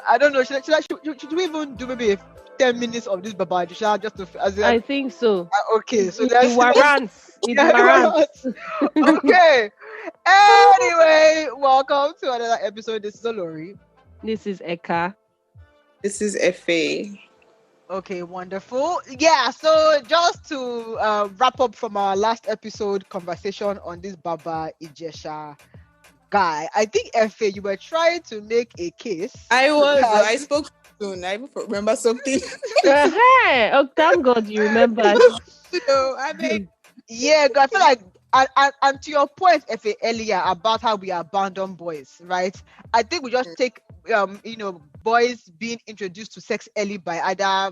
I don't know. Should we even do maybe 10 minutes of this Baba Ijesha just to as I think so. okay? So It let's warrants. It yeah, warrants. okay. Anyway, welcome to another episode. This is Olori. This is Eka. This is FA. Okay, wonderful. Yeah, so just to wrap up from our last episode conversation on this Baba Ijesha guy, I think FA, you were trying to make a case. I spoke soon. I even remember something. Hey, oh, thank God you remember. I mean, yeah, I feel like, and to your point, FA, earlier about how we abandon boys, right? I think we just take, boys being introduced to sex early by either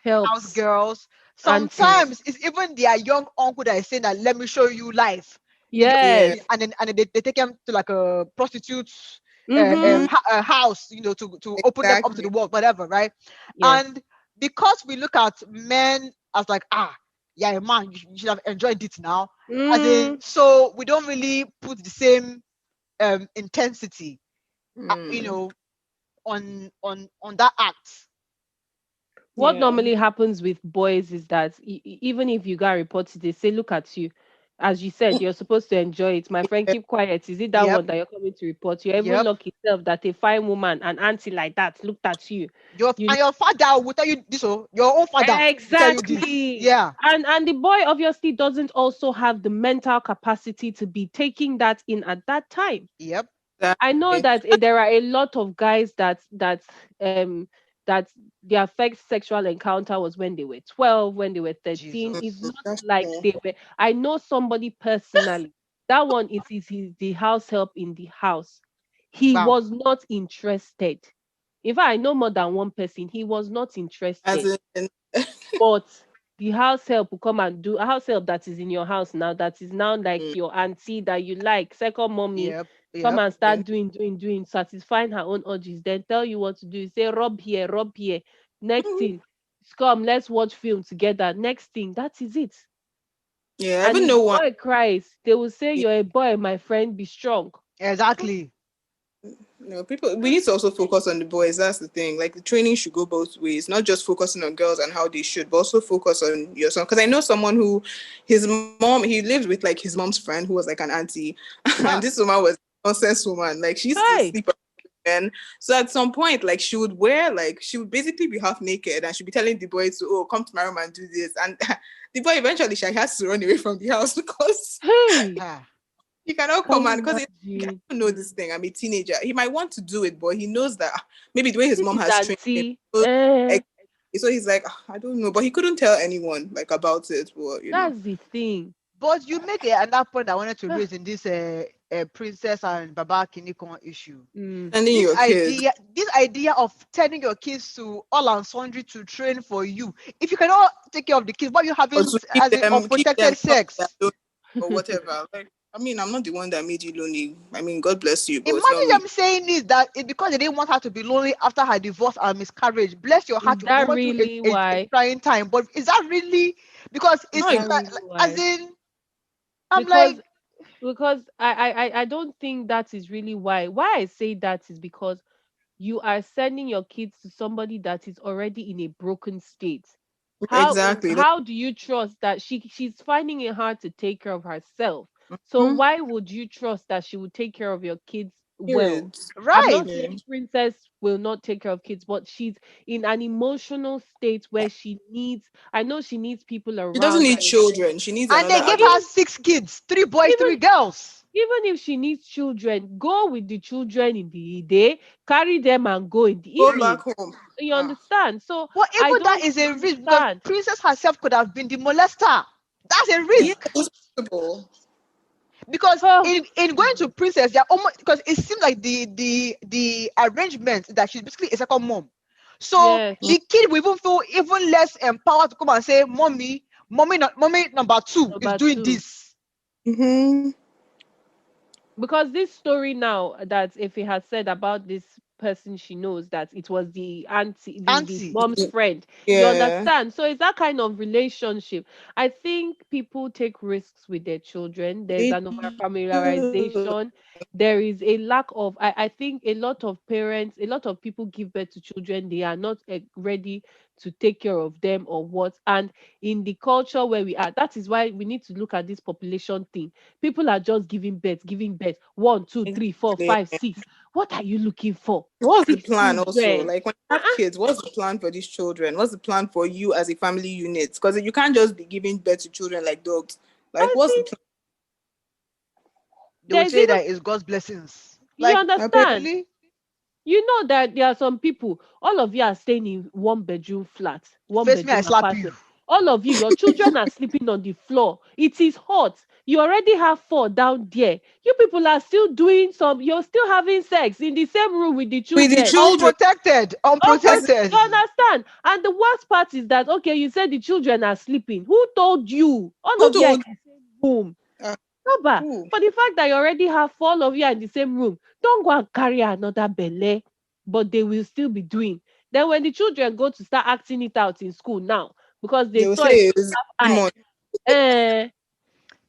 house girls. Sometimes it's even their young uncle that is saying that, let me show you life. Yes. And then they take them to like a prostitute house, to open them up to the world, whatever, right? Yes. And because we look at men as like, yeah, man, you should have enjoyed it now. As in, so we don't really put the same intensity, on that act. What normally happens with boys is that even if you got reported, they say, look at you. As you said, you're supposed to enjoy it. My friend, keep quiet. Is it that one that you're coming to report? You're even lucky yourself that a fine woman, an auntie like that, looked at you. And your father will tell you this, your own father. Exactly. Will tell you this. Yeah. And the boy obviously doesn't also have the mental capacity to be taking that in at that time. Yep. I know that there are a lot of guys that their first sexual encounter was when they were 12, when they were 13. It's not like they were. I know somebody personally. That one is the house help in the house. He was not interested. In fact, I know more than one person. He was not interested. But the house help will come and do a house help that is in your house now, that is now like your auntie that you like, second mommy. Come and start doing, satisfying her own urges, then tell you what to do. Say, rub here, rub here. Next thing, come, let's watch film together. Next thing, that is it. Yeah, and even if no the one. boy cries, they will say, you're a boy, my friend, be strong. Exactly. We need to also focus on the boys. That's the thing. Like, the training should go both ways, not just focusing on girls and how they should, but also focus on your son. Because I know someone who, he lived with like his mom's friend who was like an auntie, and this woman was a nonsense woman. Like, she used to sleep with men. So at some point, like, she would basically be half naked, and she'd be telling the boys to, oh, come to my room and do this. And the boy eventually she has to run away from the house because he cannot come and because he can't know this thing. I'm a teenager. He might want to do it, but he knows that maybe the way his mom has trained him. So he's like, I don't know, but he couldn't tell anyone like about it. But that's the thing. But you make another point I wanted to raise in this Princess and Baba Kinikon issue. This idea of telling your kids to all and sundry to train for you. If you cannot take care of the kids, why are you having as unprotected sex or whatever? Like, I mean, I'm not the one that made you lonely. I mean, God bless you. But imagine them saying is that it's because they didn't want her to be lonely after her divorce and miscarriage. Bless your heart. Is that really why? Trying time, but is that really because it's as in? I'm because I don't think that is really why. Why I say that is because you are sending your kids to somebody that is already in a broken state. How do you trust that she's finding it hard to take care of herself? So why would you trust that she would take care of your kids well? I'm not saying Princess will not take care of kids, but she's in an emotional state where I know she needs people around. She doesn't need children. She needs and they gave her 6 kids, 3 boys, 3 girls. Even if she needs children, go with the children in the day, carry them and go in the evening. Go back home. You understand? So, well, even that is a risk because Princess herself could have been the molester. That's a risk. Yeah, it's possible. Because in going to Princess, they're almost because it seems like the arrangement that she's basically a second mom. So the kid will even feel even less empowered to come and say, mommy number 2 is doing this. Because this story now that Effie has said about this person, she knows that it was the auntie. The mom's friend. You understand? So it's that kind of relationship. I think people take risks with their children. There's an over familiarization. there is a lack of, I think a lot of parents, a lot of people give birth to children, they are not ready to take care of them or what. And in the culture where we are, that is why we need to look at this population thing. People are just giving birth, one, two, three, four, Exactly. five, six. What are you looking for? What's the Six plan also? children. Like when you have kids, what's the plan for these children? What's the plan for you as a family unit? Because you can't just be giving birth to children like dogs. Like, I what's the see. plan? They will There's say even, that it's God's blessings. you Like, understand? really? You know that there are some people, all of you are staying in one bedroom flat, one Face me, I bedroom slap you. apartment. All of you, your children are sleeping on the floor. It is hot. You already have four down there. You people are still doing some, you're still having sex in the same room with the With the children. children, Unprotected. as Unprotected. You understand? And the worst part is that, okay, you said the children are sleeping. Who told you? All who of you are in told? the same room. Uh, Baba, who? for the fact that you already have four of you are in the same room, don't go and carry another belle, but they will still be doing. Then when the children go to start acting it out in school now, because they They will saw say it it's have eye, demon. eh,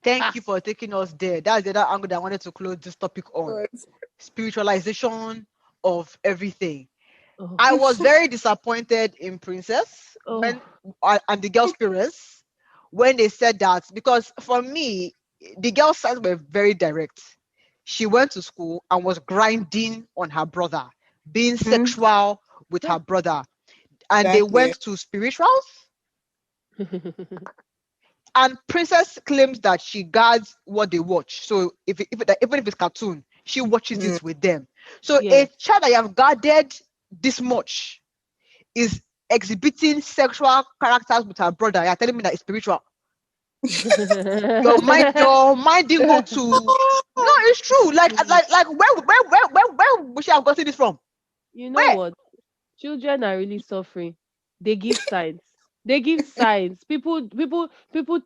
Thank ah, you for taking us there. That's the other angle that I wanted to close this topic on. God. Spiritualization of everything. oh, I was very disappointed in Princess oh, when and the girls' parents when they said that, because for me, the girls' side were very direct. She went to school and was grinding on her brother, being Mhm. sexual with yeah. her brother, and they Exactly. went to spirituals. And Princess claims that she guards what they watch. So even if it's cartoon, she watches Mm. it with them. So a Yes. child that you have guarded this much is exhibiting sexual characters with her brother. You're telling me that it's spiritual. Your mind didn't go to. No, it's true. Like where would she have gotten this from? You know Where? what? Children are really suffering. They give signs. They give signs. People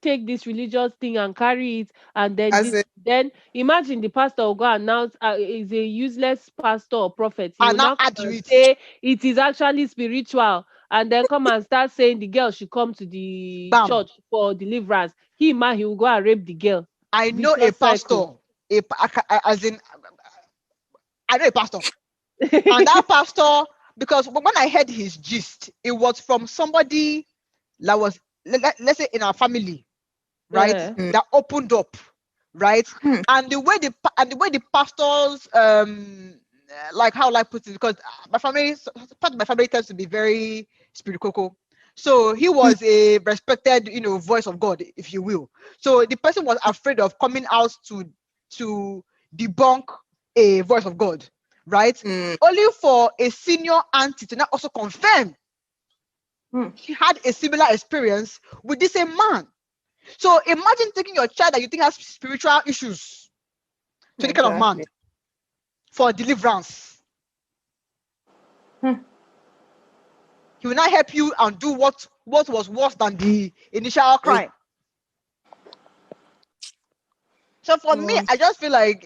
take this religious thing and carry it, and then As this. a, Then imagine the pastor will go announce is a useless pastor or prophet. He will And now now come add to and it. say it is actually spiritual, and then come and start saying the girl should come to the Bam. church for deliverance. He will go and rape the girl. I know a Vicious cycle. pastor. As in, I know a pastor. And that pastor, because when I heard his gist, it was from somebody that was, let's say, in our family, right? Uh, mm, That opened up, right? hmm, And the way the pastors, like how I put it, because my family, part of my family tends to be very spiritual. So he hmm, was a respected, voice of God, if you will. So the person was afraid of coming out to debunk a voice of God, right? mm, Only for a senior auntie to now also confirm hmm. she had a similar experience with the same man. So imagine taking your child that you think has spiritual issues to the kind of man Exactly. for deliverance. Hmm. He will not help you and do what was worse than the initial It crime. So for me, was. I just feel like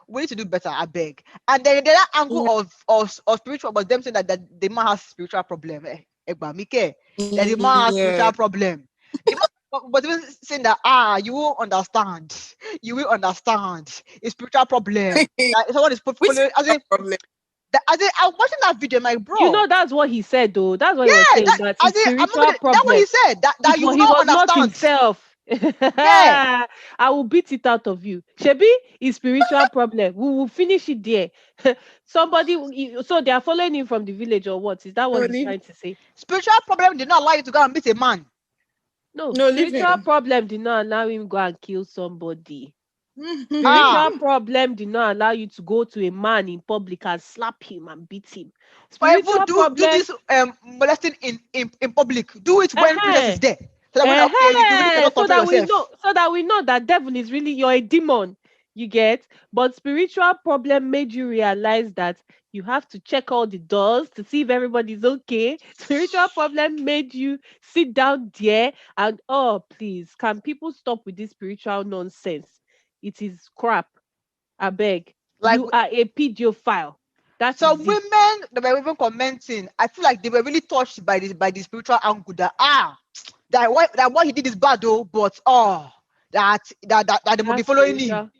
we need to do better, I beg. And then the other angle Yeah. of spiritual was them saying that the man has spiritual problem. Egba Mike, that the man has Yeah. spiritual problem. The man was even saying that you will understand. You will understand. It's spiritual problem. That someone is Which is following. a problem. As in, I was watching that video, I'm like, you bro, know that's what he said though. That's what he was yeah, saying. That as his in, I'm not spiritual gonna, that what problem. he said, that you will He not was not understand. himself. Yeah, I will beat it out of you. Shebi is spiritual problem. We will finish it there. So they are following him from the village or what? Is that No, what he's leave. trying to say? spiritual problem did not allow you to go and meet a man. No, No, leave spiritual him. problem did not allow him go and kill somebody. Ah, Spiritual problem did not allow you to go to a man in public and slap him and beat him. or even Spiritual do problem, this molesting in public. Do it when princess is uh there. So that when okay, you really cannot so control that we yourself. know, that devil is really you're a demon. You get, but spiritual problem made you realize that you have to check all the doors to see if everybody's okay. Spiritual problem made you sit down there and oh please, can people stop with this spiritual nonsense? It is crap. I beg. Like You are a pedophile. That some is it. women that were even commenting, I feel like they were really touched by this by the spiritual angle that that what he did is bad though, but that they might be That's following him. spiritual.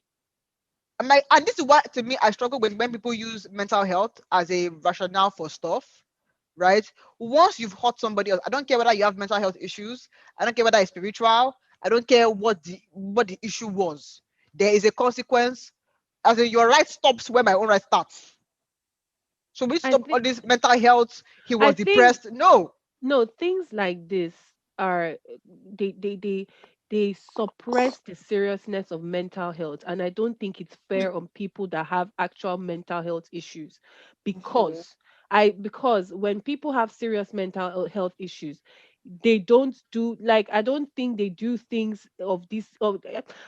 And this is what to me I struggle with when people use mental health as a rationale for stuff, right? Once you've hurt somebody else, I don't care whether you have mental health issues, I don't care whether it's spiritual, I don't care what the issue was. There is a consequence. As in, your right stops where my own right starts. So we I stop all think this mental health. He I was think depressed. No. no, things like this are they they they they suppress the seriousness of mental health, and I don't think it's fair on people that have actual mental health issues, Yeah. because when people have serious mental health issues, they don't do, like, I don't think they do things of this of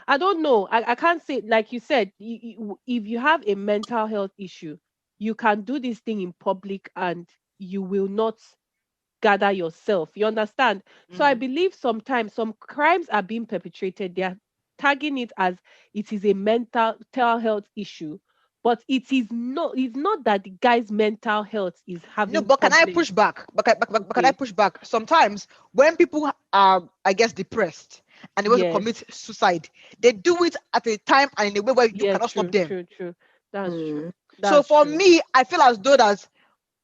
I don't know, I can't say, like you said, if you have a mental health issue, you can do this thing in public and you will not gather yourself. You understand? So I Mhm. believe sometimes some crimes are being perpetrated. They are tagging it as it is a mental health issue, but it's not that the guy's mental health is No, having but can I problems. push back? But can I Okay. push back? Sometimes when people are, I guess, depressed and they want to Yes. commit suicide, they do it at a time and in a way where you Yeah, cannot stop true, them. true, true. That's true. Mm. So That's for true. me, I feel as though that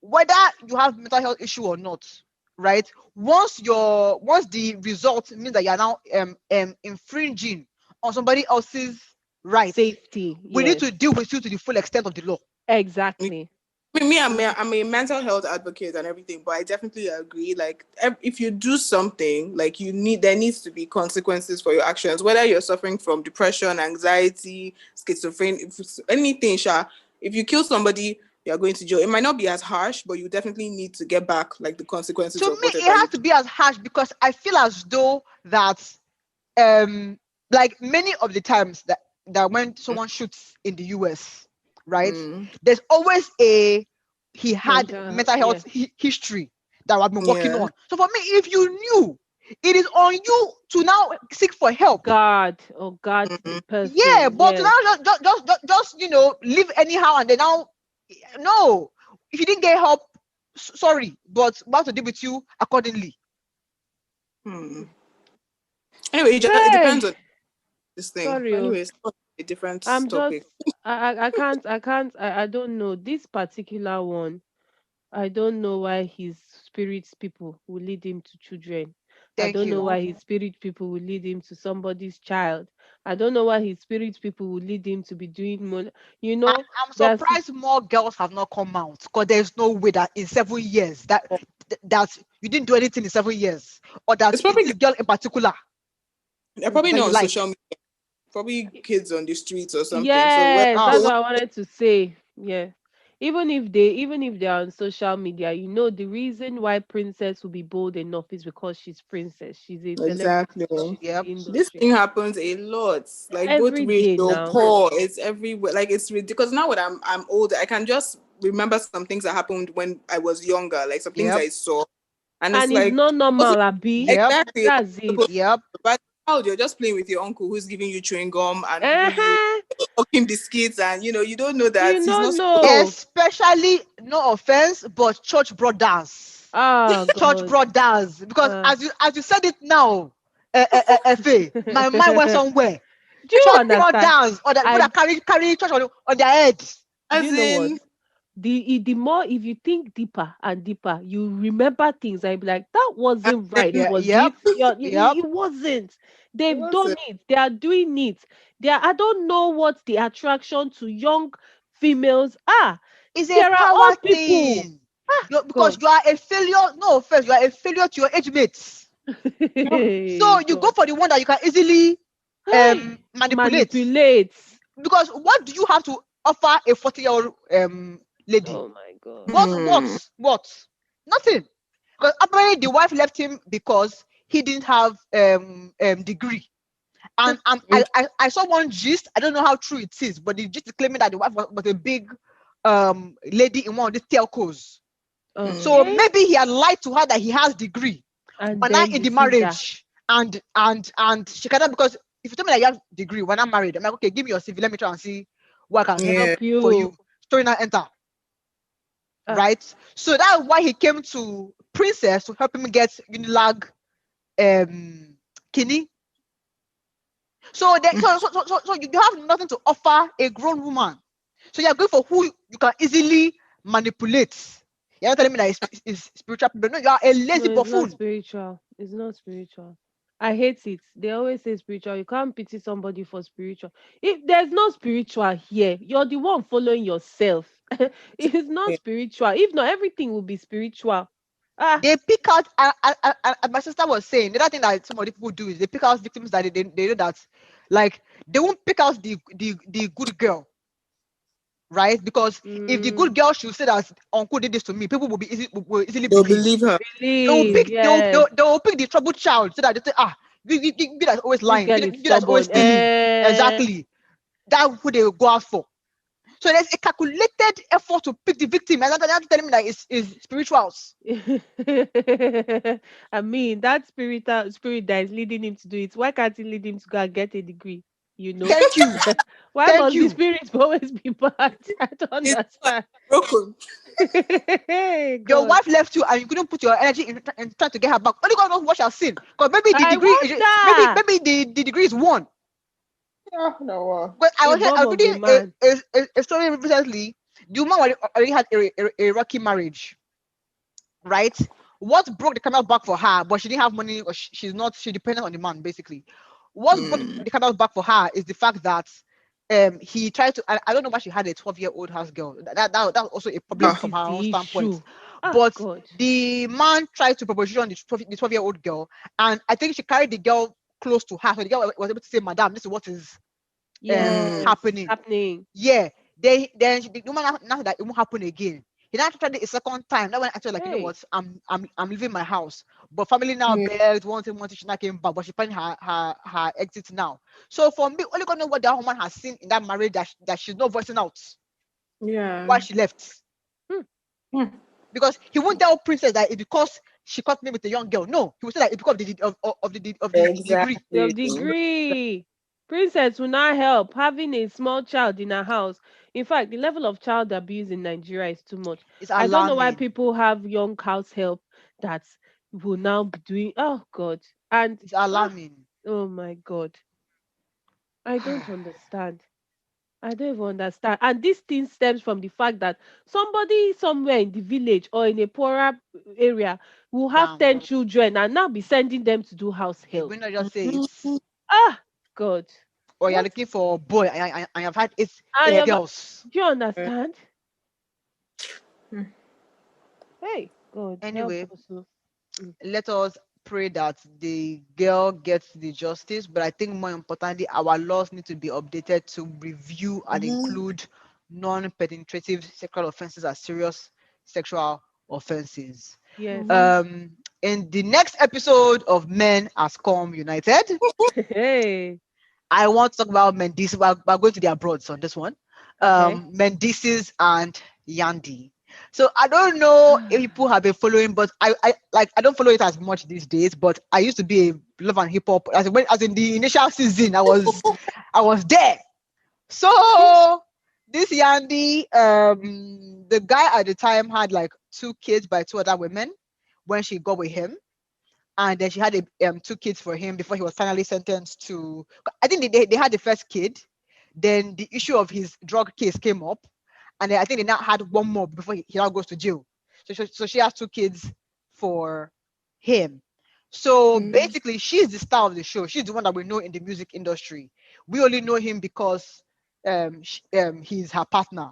whether you have mental health issue or not, right? Once the result means that you are now infringing on somebody else's rights, Safety. we need Yes. to deal with you to the full extent of the law. Exactly. I'm a mental health advocate and everything, but I definitely agree. Like, if you do something, like there needs to be consequences for your actions. Whether you're suffering from depression, anxiety, schizophrenia, anything, Sha. If you kill somebody, you're going to jail. It might not be as harsh, but you definitely need to get back like the consequences To of me, it whatever has you to do. be as harsh because I feel as though that like many of the times that when someone shoots in the US, right, Mm. there's always he had Mental, mental health yes. history that I've been working Yeah. on. So for me, if you knew, it is on you to now seek for help. God, oh God, the Mm. Yeah, person. but to Yes. now just live anyhow and then now, no, if you didn't get help, sorry, but we have to deal with you accordingly. Hmm. Anyway, it depends Hey, on this thing. sorry. But Oh. anyways, a different I'm just topic. I don't know. This particular one, I don't know why his spirit people will lead him to children. I Thank don't know you. why his spirit people will lead him to somebody's child. I don't know why his spirit people will lead him to be doing more. You And know, I'm there's surprised more girls have not come out because there's no way that in 7 years that you didn't do anything in 7 years, or that It's probably this girl in particular they're probably that not you on social like. media. Probably kids on the streets or something. So when yes, Ah, that's so what I wanted to say. Yeah. Even if they're on social media, the reason why Princess will be bold enough is because she's Princess. She's a exactly. celebrity. She's in yep. the This industry. thing happens a lot. Like both Every day racial, now. poor, it's everywhere. Like it's ridiculous. Now when I'm older, I can just remember some things that happened when I was younger, like some things Yep. I saw. And it's And it's like not also normal, Abi. Yep. exactly it That's wasn't it. supposed Yep. to, but now you're just playing with your uncle who's giving you chewing gum and giving you Uh-huh. fucking biscuits, and you don't know that You he's not don't supposed. know. Especially, no offense, but church brothers. Oh Church God. brothers. Because Uh. as you said it now, Efe, my mind went somewhere. Do you Church understand? brothers, or the people I that carry church on their heads. Do As you know what? in, The more, if you think deeper and deeper, you remember things. I be like, that as wasn't right, in, Yeah, was yep, it? Yeah, yep. it wasn't. it They've done wasn't. it. They are doing it. I don't know what the attraction to young females are. It's a There are power old people. thing. Ah, Because God. you are a failure. No offense, you are a failure to your age mates. So you go God. for the one that you can easily Hey, manipulate. manipulates. Because what do you have to offer a 40-year-old lady? Oh my God. What Hmm. what what? Nothing. Because apparently the wife left him because he didn't have degree. And I saw one gist. I don't know how true it is, but the gist is claiming that the wife was a big lady in one of the telcos. So Okay. maybe he had lied to her that he has degree, And but now then in the deceived her. marriage, and she cannot, because if you tell me that you have degree when I'm married, I'm like, okay, give me your CV, let me try and see what I can do Yeah. Help for you. you. Story now enter, Ah, right? So that's why he came to Princess to help him get Unilag Kini. So, you have nothing to offer a grown woman. So you're going for who you can easily manipulate. You're not telling me that it's spiritual people. No, you are a No, lazy it's not buffoon. spiritual. It's not spiritual. I hate it. They always say spiritual. You can't pity somebody for spiritual. If there's no spiritual here, you're the one following yourself. It's not spiritual. If not, everything will be spiritual. Ah, They pick out, my sister was saying, the other thing that some of the people do is they pick out victims that they know that, like, they won't pick out the good girl, right? Because if the good mm, girl should say that uncle did this to me, people will easily They'll believe. believe her. believe, yes. They will pick the troubled child so that they say, you that's always This lying, girl is you that's always stubborn. stealing. Exactly. That's who they will go out for. So there's a calculated effort to pick the victim, and that's telling me that it's spirituals. I mean, that spirit that is leading him to do it, why can't he lead him to go and get a degree? You know? Thank you. Why Thank must the you. spirit always be bad? I don't It's like understand. broken. Hey, Your God. wife left you and you couldn't put your energy in trying to get her back. Only God knows what she has seen. Because maybe the I degree wonder. maybe the degree is one. Yeah, no. But A I bomb was of a reading man. a story recently. The woman already had a rocky marriage, right? What broke the camel back for her, but she didn't have money, or she depended on the man basically. What broke the camel back for her is the fact that he tried to. I don't know why she had a 12-year-old house girl. That was also a problem This Ah, from is her own the standpoint. issue. Ah, But God. the man tried to propose on the 12-year-old girl, and I think she carried the girl close to her, so the girl was able to say, "Madam, this is what is Yes. happening." Happening. Yeah. The woman now that it won't happen again. He now tried it a second time. That when I told like, you know Hey. what, I'm leaving my house. But family now yeah. begged, wanted, she not came back, but she planning her exit now. So for me, only gonna know what that woman has seen in that marriage that she's not voicing out Yeah. why she left. Hmm. Hmm. Because he won't tell Princess that it's because she caught me with a young girl. No, he will say that it's because of the degree. Your Exactly. degree. Princess will not help having a small child in a house. In fact, the level of child abuse in Nigeria is too much. It's I don't know why alarming. people have young house help that will now be doing. Oh God! And It's ah, alarming. oh my God! I don't understand. I don't even understand. And this thing stems from the fact that somebody somewhere in the village or in a poorer area will have Bam. 10 children and now be sending them to do house He help. will not just say it. Ah, God. Or you're What? looking for a boy and you've had I eight have, girls. do you understand? Hey, God, help Anyway, us. Oh. Mm. let us pray that the girl gets the justice. But I think more importantly, our laws need to be updated to review and include non-penetrative sexual offenses as serious sexual offenses. Yes. In the next episode of Men As Come United, Hey, I want to talk about Mendeecees. We're going to the abroads on this one. okay. Mendeecees and Yandy. So I don't know if people have been following, but I don't follow it as much these days. But I used to be a love and hip hop. As in the initial season, I was there. So this Yandy, the guy at the time had like 2 kids by 2 other women when she got with him, and then she had 2 kids for him before he was finally sentenced to. I think they had the first kid, then the issue of his drug case came up, and then I think they now had one more before he now goes to jail. So she has 2 kids for him. So basically, she's the star of the show. She's the one that we know in the music industry. We only know him because he's her partner,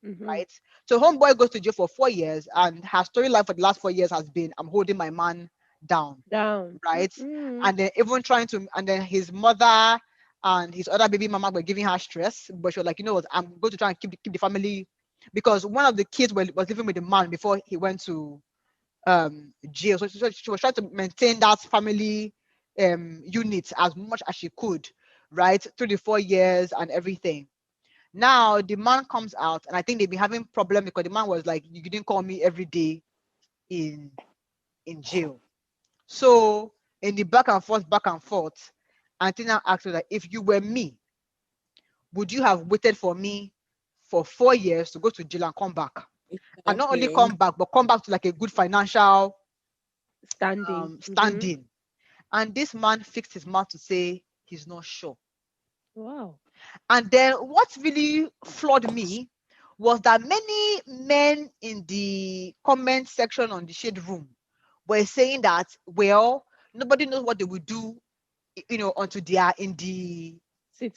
Mm-hmm. right? So homeboy goes to jail for 4 years, and her storyline for the last 4 years has been, I'm holding my man down, Down. right? Mm-mm. And then even trying to, and then his mother and his other baby mama were giving her stress, but she was like, you know what, I'm going to try and keep the family, because one of the kids was living with the man before he went to jail. So she was trying to maintain that family unit as much as she could, right, through the 4 years and everything. Now the man comes out, and I think they've been having problem because the man was like, "You didn't call me every day in jail." So in the back and forth, Antina asked her that, if you were me, would you have waited for me for 4 years to go to jail and come back? And not only Exactly. come back, but come back to like a good financial Standing. Mm-hmm. standing. And this man fixed his mouth to say he's not sure. Wow. And then what really floored me was that many men in the comment section on the shade room were saying that, well, nobody knows what they will do, until they are in the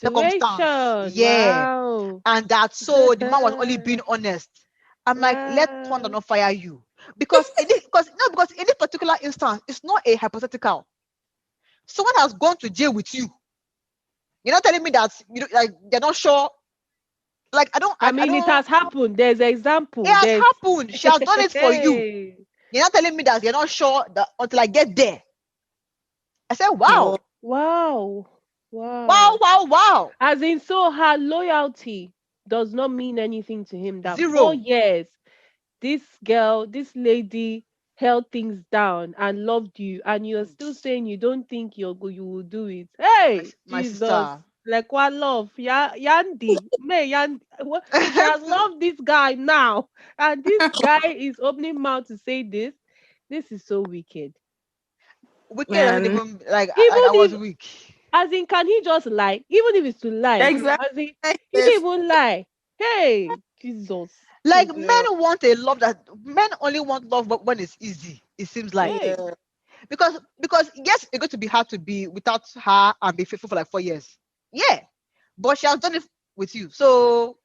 circumstance. Situation. Yeah. Wow. And that so the man was only being honest. I'm like, let thunder Wow. not fire you. Because in this particular instance, it's not a hypothetical. Someone has gone to jail with you. You're not telling me that like they're not sure. Like I I mean, it don't. has happened. There's an It example. has There's happened. She has done it for you. hey. You're not telling me that you're not sure that until I get there. I said, No. wow, Wow. wow, Wow. wow, wow. As in, so her loyalty does not mean anything to him. That 4 Zero. years, this girl, this lady held things down and loved you, and you're still saying you don't think you will do it. My, Hey, my Jesus. sister. Like what love? Yandy. May Yandy. She has loved this guy now. And this guy is opening mouth to say this. This is so wicked. Wicked doesn't Man. even like I Even was if, weak. as in, can he just lie? Even if it's to lie. Exactly. As in, Like he didn't this. even lie. Hey, Jesus. Like Girl. men want a love that men only want love when it's easy. It seems like Hey, Yeah. because yes, it's going to be hard to be without her and be faithful for like 4 years. Yeah, but she has done it with you. So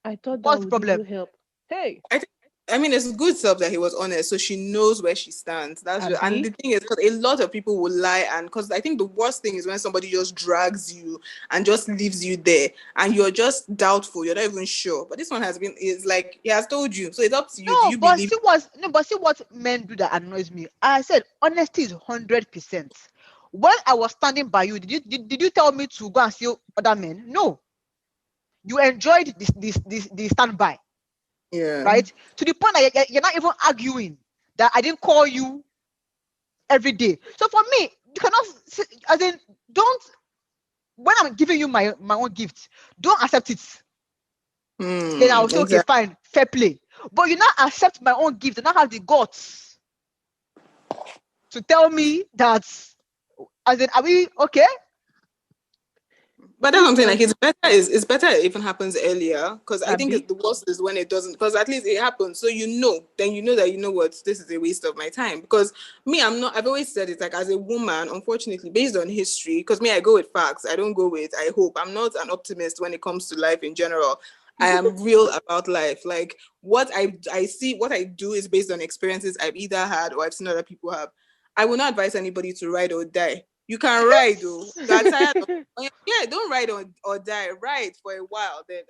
I thought that what's the would even problem? help. Hey, I think, I mean, it's good stuff that he was honest, so she knows where she stands. And the Abby. thing is, because a lot of people will lie, and because I think the worst thing is when somebody just drags you and just leaves you there, and you're just doubtful, you're not even sure. But this one is like he has told you, so it's up to you. Do No, you but believe? see what men do that annoys me. I said honesty is 100%. When I was standing by you, did you tell me to go and see other men? No, you enjoyed this standby, Yeah. right? To the point that you're not even arguing that I didn't call you every day. So for me, you cannot as in don't when I'm giving you my own gift, don't accept it. Then I'll say, okay, Exactly. fine, fair play. But you not accept my own gift and not have the guts to tell me that as in are we okay? But that's what This I'm saying. Like was it's better it even happens earlier because I think Abby. the worst is when it doesn't. Because at least it happens, so then you know that you know what this is a waste of my time. Because me, I'm not. I've always said it like as a woman, unfortunately, based on history. Because me, I go with facts. I don't go with I hope. I'm not an optimist when it comes to life in general. I am real about life. Like what I see, what I do is based on experiences I've either had or I've seen other people have. I will not advise anybody to ride or die. You can ride though. You are tired of yeah, don't ride or die. Ride for a while, then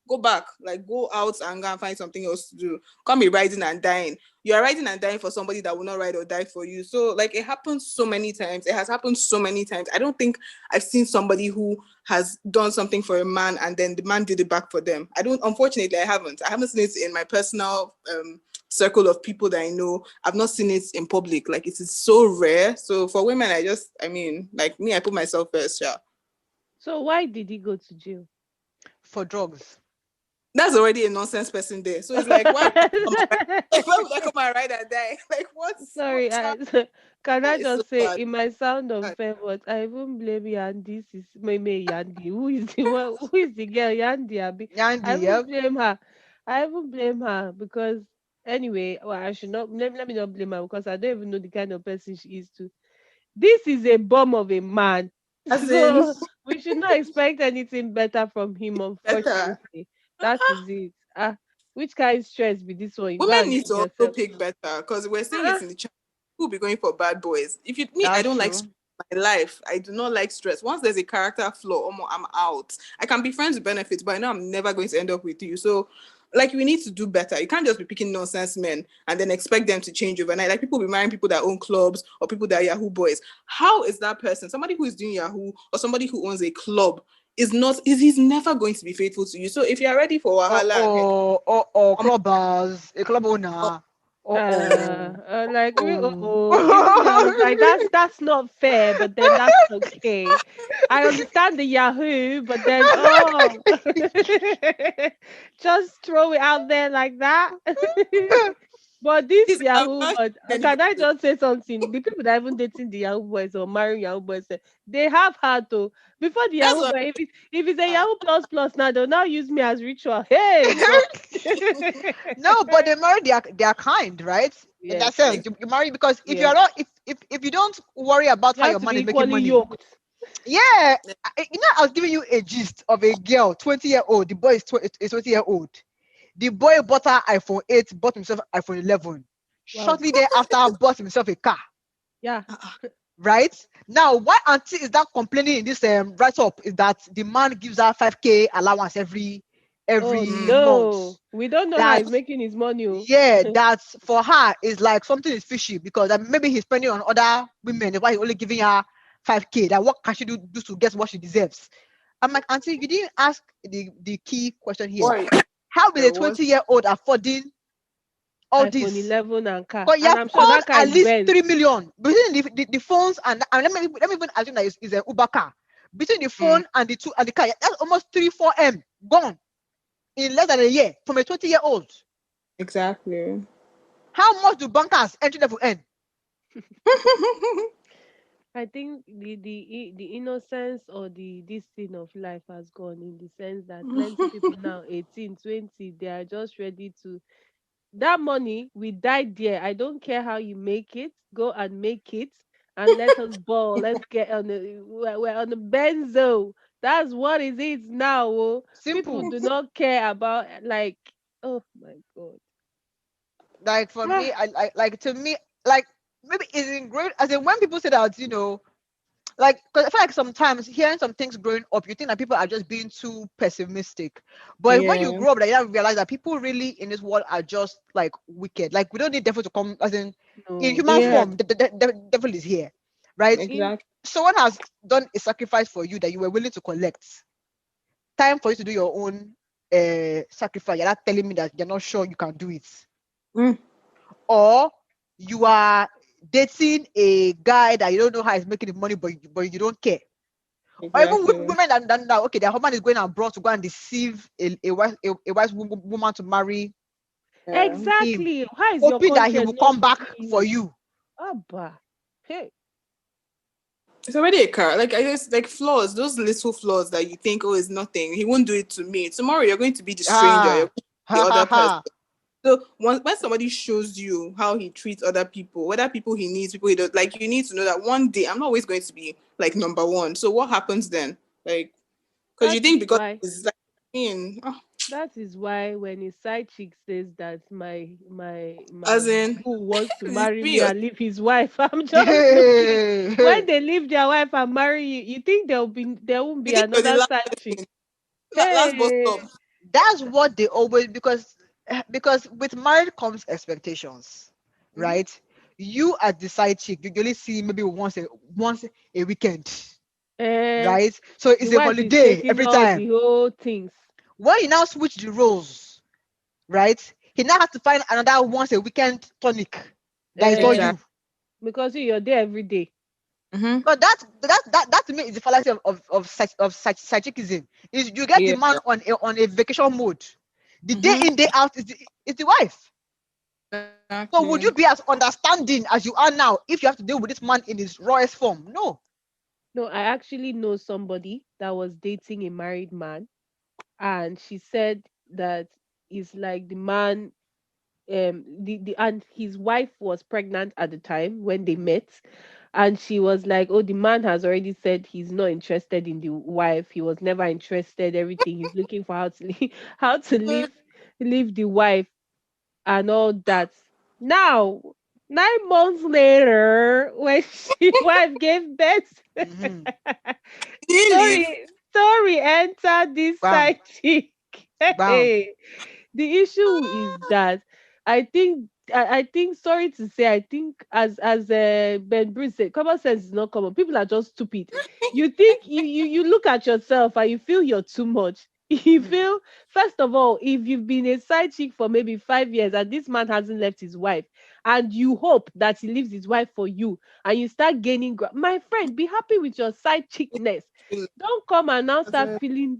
go back. Like go out and go and find something else to do. Can't be riding and dying. You are riding and dying for somebody that will not ride or die for you. So like it happens so many times. It has happened so many times. I don't think I've seen somebody who has done something for a man and then the man did it back for them. Unfortunately I haven't. I haven't seen it in my personal circle of people that I know. I've not seen it in public. Like it is so rare. So for women, I mean, like me, I put myself first. Yeah, So why did he go to jail? For drugs. that's already a nonsense person there. So it's like, why? Why would I come and ride and die? Like Sorry, what's happening? can I It's so just say, bad. it might sound unfair, but I even blame Yandy. This is Meme Yandy. Who is the one? Who is the girl? Yandy. Abi. I Yandy, even yep. blame her. I even blame her because anyway, well, I should not let me not blame her because I don't even know the kind of person she is too. This is a bomb of a man. As in, So we should not expect anything better from him, better. unfortunately. That is it. Which kind of stress be this one? You go Women and need give to also yourself. pick better because we're seeing Uh-uh. it in the chat. People be going for bad boys. If you me, I That's don't like true. stress in my life. I do not like stress. Once there's a character flaw, I'm out. I can be friends with benefits, but I know I'm never going to end up with you. So like we need to do better. You can't just be picking nonsense men and then expect them to change overnight. Like people be marrying people that own clubs or people that are Yahoo boys. How is that person, somebody who is doing Yahoo or somebody who owns a club, he's never going to be faithful to you. So if you're ready for Wahala and headache, Clubbers, a club owner. Like Oh. even me, I was like, that's not fair, but then that's okay. I understand the Yahoo, but then just throw it out there like that. But this Please, I'm Yahoo, not but anybody. can I just say something? The people that even dating the Yahoo boys or marrying Yahoo boys, they have had to before the That's Yahoo what. boy. If it's a Yahoo plus plus now, they'll now use me as ritual. Hey God. No, but they marry their kind, right? In Yes, that sense, yes, you marry because if yes. you're not if you don't worry about You how have your to man be is making equally money, yoked. yeah. I was giving you a gist of a girl, 20-year-old. The boy is 20-year-old. The boy bought her iPhone 8, bought himself iPhone 11. Wow. Shortly thereafter, bought himself a car. Yeah. Right now, why auntie is that complaining in this write up is that the man gives her 5K allowance Oh every Mm, month. no. We don't know how That he's making his money. Oh. yeah, that for her is like something is fishy because maybe he's spending on other women. That's why he's only giving her 5K. That what can she do to get what she deserves? I'm like, auntie, you didn't ask the key question here. boy, How is a what? 20-year-old affording all iPhone this? 11 and car. But you And have I'm sure called that car at is least Benz. 3 million between the phones and let me even assume that is an Uber car. Between the Mm, phone and the car, that's almost 3-4 M gone in less than a year from a 20-year-old. exactly. How much do bankers entry level earn? I think the innocence or the this thing of life has gone in the sense that plenty people now 18, 20, they are just ready to that money we died there. I don't care how you make it, go and make it and let us ball. Let's get on the we're on the benzo. That's what it is now. Oh. People Simple. do not care about like oh my god. Like for me, Ah, like to me, like maybe it's in great as in when people say that, like because I feel like sometimes hearing some things growing up, you think that people are just being too pessimistic. But when you Yeah, grow up, like, you realize that people really in this world are just like wicked. Like we don't need devil to come as in no. human yeah, form. The devil is here, right? In exactly. Someone has done a sacrifice for you that you were willing to collect. Time for you to do your own sacrifice. You're not telling me that you're not sure you can do it, Mm, or you are dating a guy that you don't know how he's making the money, but you don't care. Or even exactly. women that okay, their husband is going abroad to go and deceive a wise woman to marry Yeah. him, exactly. How is your hoping that he conscience will not come back speaking for you? you. Abba. Hey. It's already a car. Like I guess, like flaws, those little flaws that you think, oh, it's nothing. He won't do it to me. Tomorrow you're going to be the stranger. You're Ah, going to be ha the ha other person. ha. So when somebody shows you how he treats other people, whether people he needs, people he does, like you need to know that one day I'm not always going to be like number one. So what happens then? Like, because you That is think because why. it's like oh, That is why when his side chick says that my as in boo wants to it's marry me me or and leave his wife, I'm just looking. When they leave their wife and marry you, you think there won't you be think you're the another side chick? last bus stop. Hey. That's what they always because with marriage comes expectations, Mm-hmm. right? You as the side chick, you usually see maybe once a weekend, Eh, right? So the it's a wife is holiday taking every all time. the whole things. When you now switch the roles, right? He now has to find another once a weekend tonic that is not Eh, you. Exactly. because you're there every day. Mm-hmm. Because that to me is the fallacy of psychism. Is you get the Yeah. man on a vacation mode. The day Mm-hmm. in, day out is the wife. So Exactly. would you be as understanding as you are now if you have to deal with this man in his rawest form? No. No, I actually know somebody that was dating a married man, and she said that it's like the man the and his wife was pregnant at the time when they met, and she was like, oh, the man has already said he's not interested in the wife. He was never interested, everything. He's looking for how to leave how to leave the wife and all that. Now 9 months later, when she wife gave birth, Mm-hmm. Did he leave? story enter this Bam, side chick. bam. Hey, the issue is that I think sorry to say I think as Ben Bruce said, common sense is not common. People are just stupid. You think you look at yourself and you feel you're too much. You Mm-hmm. feel first of all, if you've been a side chick for maybe 5 years and this man hasn't left his wife, and you hope that he leaves his wife for you, and you start gaining my friend, be happy with your side chickness. Don't come and now As start in, feeling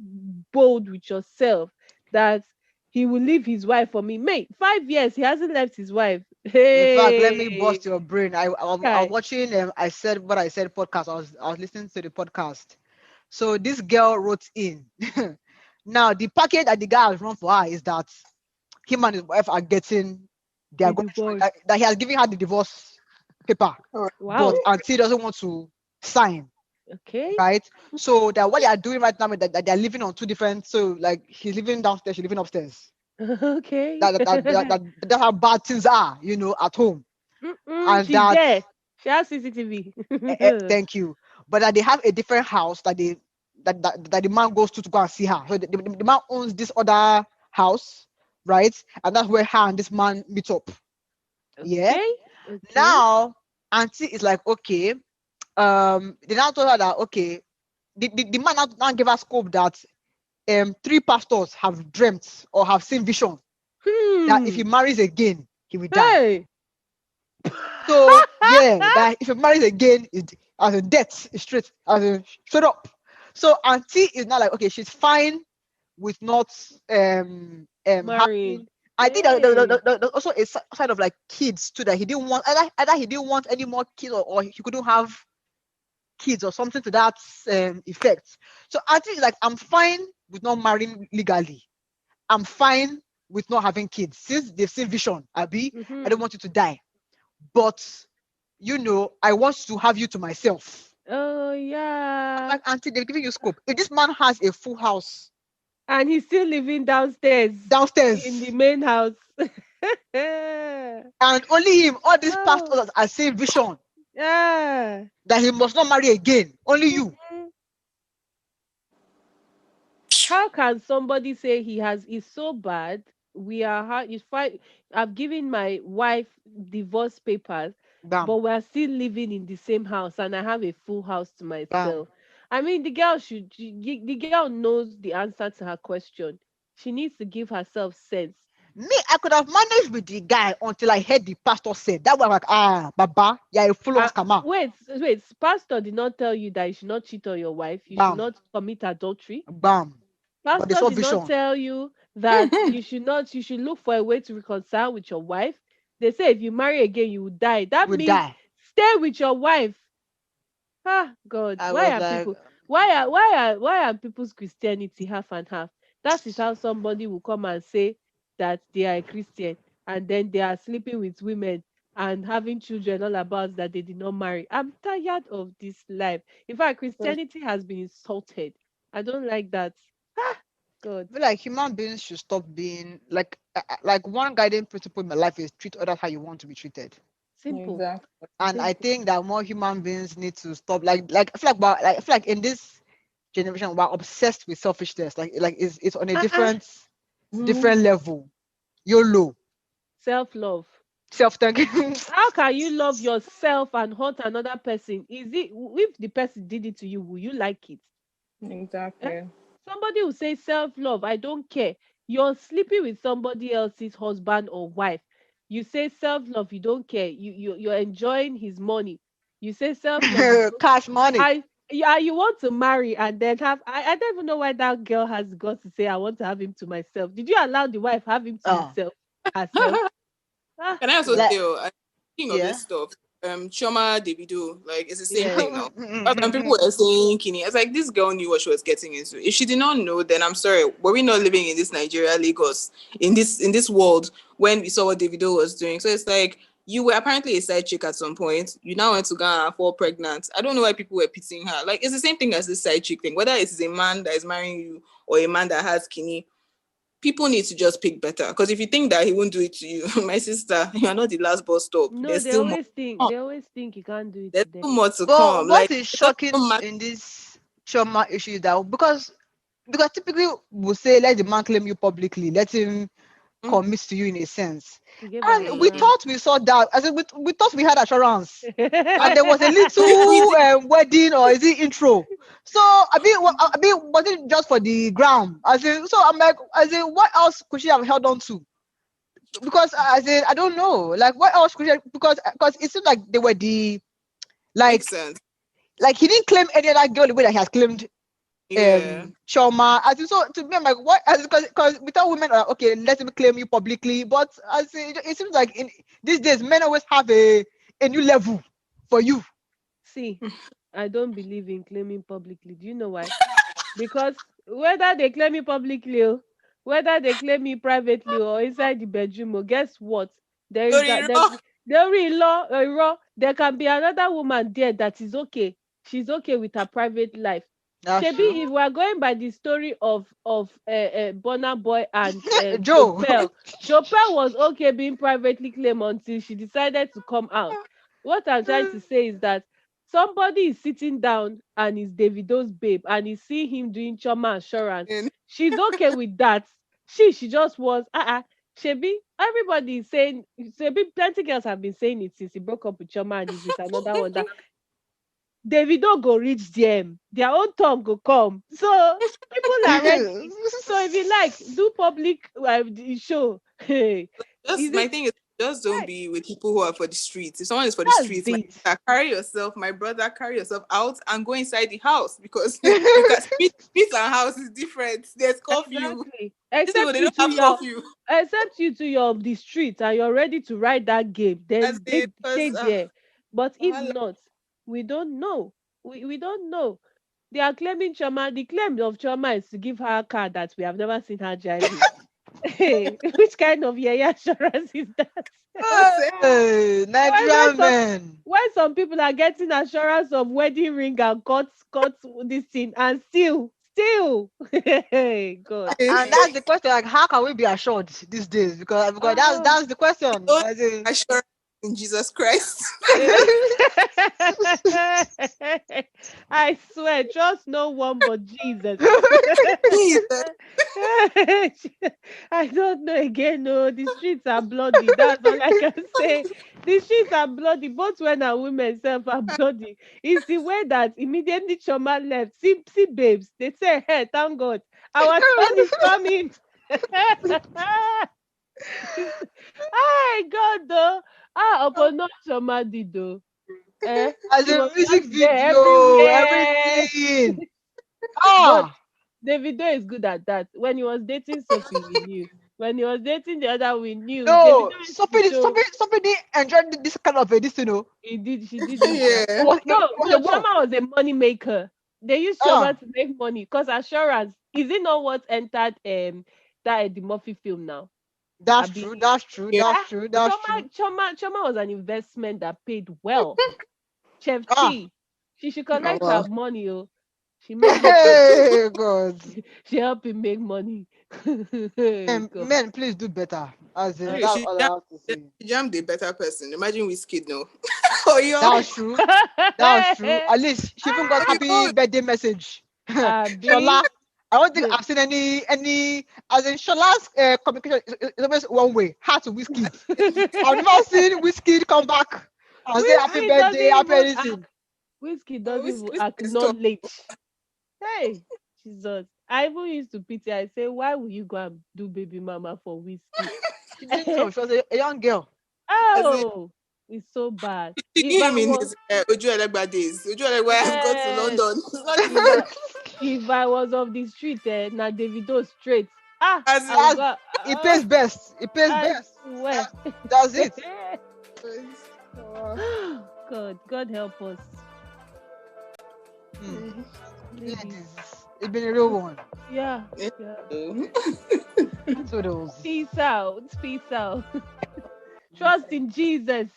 bold with yourself that he will leave his wife for me. Mate, 5 years he hasn't left his wife. In fact, let me Hey, bust your brain. I was Kai. watching. I said what I said podcast. I was listening to the podcast. So this girl wrote in. Now the package that the guy has run for her is that him and his wife are getting. They are The going divorce. that he has given her the divorce paper, All right. but Wow. auntie doesn't want to sign. Okay. Right. So that what they are doing right now is that they are living on two different. So like he's living downstairs, she's living upstairs. Okay. That's how bad things are, at home. Mm-mm, And she's that there. She has CCTV. thank you. But that they have a different house that the man goes to go and see her. So the man owns this other house, right? And that's where her and this man meet up. Yeah. Okay. Okay. Now auntie is like, okay. They now told her that okay, the man now gave her scope that three pastors have dreamt or have seen vision that if he Hmm. marries again, he will die. Hey. So yeah, that if he marries again, it as a death is straight up. So auntie is not like okay, she's fine with not having. Marrying. I think that Hey. there's also a side of like kids too that he didn't want either he didn't want any more kids or he couldn't have kids or something to that effect. So auntie is like I'm fine with not marrying legally. I'm fine with not having kids since they've seen vision. Abby, I don't Mm-hmm. want you to die, but I want to have you to myself. Oh I'm yeah. like, auntie, they're giving you scope. If this man has a full house And he's still living downstairs in the downstairs main house. and only him, all these Oh, pastors are saying vision yeah. that he must not marry again, only you. Mhm. How can somebody say he has is so bad? We are is fine. I've given my wife divorce papers, Bam, but we are still living in the same house, and I have a full house to bam. myself. I mean, the girl the girl knows the answer to her question. She needs to give herself sense. Me, I could have managed with the guy until I heard the pastor said that was like, Baba, you're a full on scammer. Wait, pastor did not tell you that you should not cheat on your wife, you should Bam, not commit adultery. bam. But they Pastor saw did not vision. tell you that you should look for a way to reconcile with your wife. They say if you marry again, you will die. That We means die. stay with your wife. Ah, God, I why was are like, people? Why are people's Christianity half and half? That is how somebody will come and say that they are a Christian and then they are sleeping with women and having children all about that they did not marry. I'm tired of this life. In fact, Christianity has been insulted. I don't like that. Ah, God, I feel like human beings should stop being like one guiding principle in my life is treat others how you want to be treated. simple, Exactly. And I simple. think that more human beings need to stop. I feel like in this generation we're obsessed with selfishness. Like it's on a Uh-uh. different level. YOLO, Self-love. self-thanking. How can you love yourself and hurt another person? Is it if the person did it to you, will you like it? Eh? Exactly. Somebody will say self-love, I don't care. You're sleeping with somebody else's husband or wife. You say self-love, you don't care. You're enjoying his money. You say self-love, you don't Cash money. I yeah, you want to marry and then have I don't even know why that girl has got to say I want to have him to myself. Did you allow the wife have him to Oh, himself herself? Ah, Can I also God. like say, speaking of yeah. this stuff, Choma Davido, like it's the same Yes. thing now. But when people were saying Kini, it's like this girl knew what she was getting into. If she did not know, then I'm sorry. Were we not living in this Nigeria, Lagos, in this world when we saw what Davido was doing? So it's like you were apparently a side chick at some point. You now went to Ghana and fall pregnant. I don't know why people were pitying her. Like it's the same thing as this side chick thing. Whether it is a man that is marrying you or a man that has Kini, people need to just pick better. Because if you think that he won't do it to you, my sister, you are not the last bus stop. No, There's still more. they always think you can't do it There's to them. still more to But come. what Like is it doesn't shocking even matter. in this trauma issue is that because typically we'll say let the man claim you publicly, let him commit to you in a sense. You get And married, we yeah. Mm-hmm. thought we saw that. As in, we thought we had assurance. And there was a We little did. wedding or is it intro? So I mean, was it just for the ground? As in, so I'm like, as in, what else could she have held on to? Because as in, I don't know. Like, what else could she? Because it seemed like they were the Makes like sense. like he didn't claim any other girl the way that he has claimed Yeah. Trauma. As in, so to me, I'm like, what? Because we tell women, okay, let me claim you publicly, but as in, it seems like in these days, men always have a new level for you. See, I don't believe in claiming publicly. Do you know why? Because whether they claim me publicly, whether they claim me privately or inside the bedroom, guess what? There is Sorry, that there in law, there can be another woman there that is okay. She's okay with her private life. That's true. Shebi, if we are going by the story of Burna Boy and Joe. Chopel was okay being privately claimed until she decided to come out. What I'm trying to say is that somebody is sitting down and is Davido's babe and you see him doing trauma assurance. and She's okay with that. She just was Shebi, everybody is saying, Shebi, plenty girls have been saying it since he broke up with Choma and is with another one, that Davido go reach them, their own tongue go come. So people are ready. So if you like, do public show. Hey, just is my it thing is just don't right? be with people who are for the streets. If someone is for the That's streets, my it. sister, carry yourself, my brother, carry yourself out and go inside the house because you can streets and house is different. There's curfew. Exactly. These people they don't have curfew. Except you to your of the street and you're ready to ride that game, As then in, they stay because there. But if wahala. not, we don't know. We don't know. They are claiming trauma. The claim of trauma is to give her a car that we have never seen her driving. Hey, which kind of assurance is that? Hey, Why Nigerian men. when some people are getting assurance of wedding ring and cut this thing and still hey God. And that's the question, like, how can we be assured these days? Because Oh. that's the question. Don't As in, assure in Jesus Christ. I swear, trust no one but Jesus. Jesus. I don't know again. No, the streets are bloody. That's all I can say. The streets are bloody. Both men and women self are bloody. It's the way that immediately Choma left. See, babes. They say, hey, thank God. Our turn is coming. Hi, God, though. Upon not Choma did though. as She a was music just there video, everywhere. everything. But Ah, Davido is good at that. When he was dating Sophie, we knew. When he was dating the other, we knew. no, Davido used to somebody, show. somebody, somebody enjoyed this kind of a this, you know. She did this. Yeah. It was a war. Choma was a money maker. They used Choma Ah, to make money because assurance. Is it not what entered that Eddie Murphy film now? that's Abi, true. That's true. Yeah. That's true. That's true. Choma was an investment that paid well. Chef Ah, T, she should Oh collect her wow. money. Oh, she made money. hey, God, She helped him make money. God. men, please do better. As in, You that's should all jam, I have to say. jam the better person. Imagine Whiskey no. Oh yo. That's true. That's true. At least she even got Oh happy yo. birthday message. Abi, Shola, I don't think I've seen any as in Shola's communication is always one way. Her to Whiskey. I've never seen Whiskey come back and say happy Whiskey doesn't birthday, happy even anything. Whiskey doesn't even Whiskey is tough. acknowledge. Hey, Jesus. I even used to pity. I say, why will you go and do baby mama for Whiskey? She didn't know. She was a young girl. As in, Oh, it's so bad. she If knew I him in was his Oju Elegba days. Oju Elegba has gone to yes, London. Not if even I if I was of the street, na Davido straight. as I will That's, go. it pays best. It pays I best. swear. That's it. uh, God help us. Hmm. Yeah, Ladies. it's been a real one. Yeah. yeah. So those. Peace out. Peace out. Trust in Jesus.